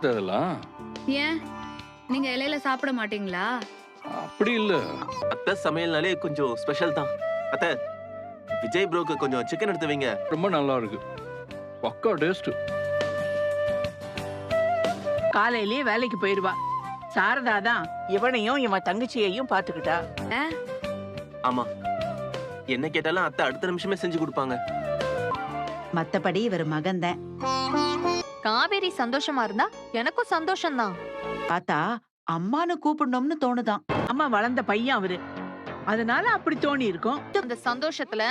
அதெல்லாம் ஏன் நீங்க இலையில சாப்பிட மாட்டீங்களா? அப்படி இல்ல. அத்தை சமையல்னாலே கொஞ்சம் ஸ்பெஷல் தான். அத்தை, விஜய் ப்ரோக்கு கொஞ்சம் சிக்கன் எடுத்து வைங்க. ரொம்ப நல்லா இருக்கு. பக்கா டேஸ்ட். காலையிலேயே வேலைக்கு போயிருவா. சாரதா தான் இவனையும் இவன் தங்கச்சியையும் பாத்துக்கிட்டா. ஆமா, என்ன கேட்டாலும் அத்தை அடுத்த நிமிஷமே செஞ்சு கொடுப்பாங்க. மத்தபடி இவர் மகன்தான். காவேரி சந்தோஷமா இருந்தா எனக்கும் சந்தோஷம்தான். பார்த்தா அம்மானு கூப்பிடணும்னு தோணுதான். அம்மா வளர்ந்த பையன் அவரு, அதனால அப்படி தோணி இருக்கும். அந்த சந்தோஷத்துல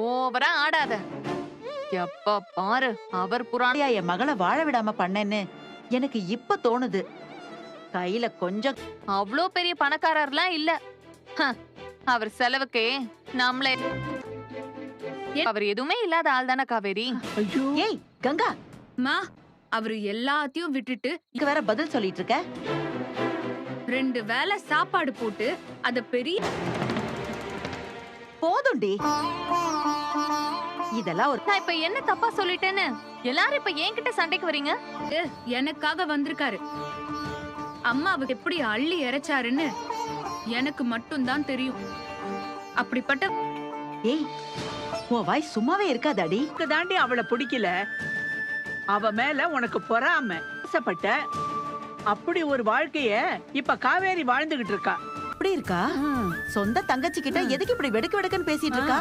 ஓவரா ஆடாத. எப்ப பாரு அவர் புராண என் மகளை வாழ விடாம பண்ணேன்னு எனக்கு இப்ப தோணுது. கையில கொஞ்சம் அவ்வளோ பெரிய பணக்காரர்லாம் இல்ல. அவர் செலவுக்கு நம்மளே அவர் எதுவுமே இல்லாத ஆள் தானே காவேரி. ஐயோ, ஏய் கங்கா, மா, அவரு எல்லாத்தையும் விட்டுட்டு இங்க வேற பதில் சொல்லிட்டு இருக்க. 2 வேளை சாப்பாடு போட்டு அத பெரிய போதும்டி. இதெல்லாம் ஒரு நான் இப்ப என்ன தப்பா சொல்லிட்டேன்னு எல்லாரும் இப்ப என்கிட்ட சண்டைக்கு வரீங்க? எனக்காக வந்திருக்காரு. அம்மாவுக்கு எப்படி அள்ளி இறைச்சாருன்னு எனக்கு மட்டும்தான் தெரியும். அப்படிப்பட்ட ஏய், உன் வாய் சும்மாவே இருக்காதாடி. உனக்கு தாண்டி அவளை பிடிக்கல, அவ மேல உனக்கு பொறாம ஆசைப்பட்ட. அப்படி ஒரு வாழ்க்கைய இப்ப காவேரி வாழ்ந்துகிட்டு இருக்கா. அப்படி இருக்கா? சொந்த தங்கச்சி கிட்ட எதுக்கு இப்படி வெடுக்கு வெடுக்குன்னு பேசிட்டு இருக்கா?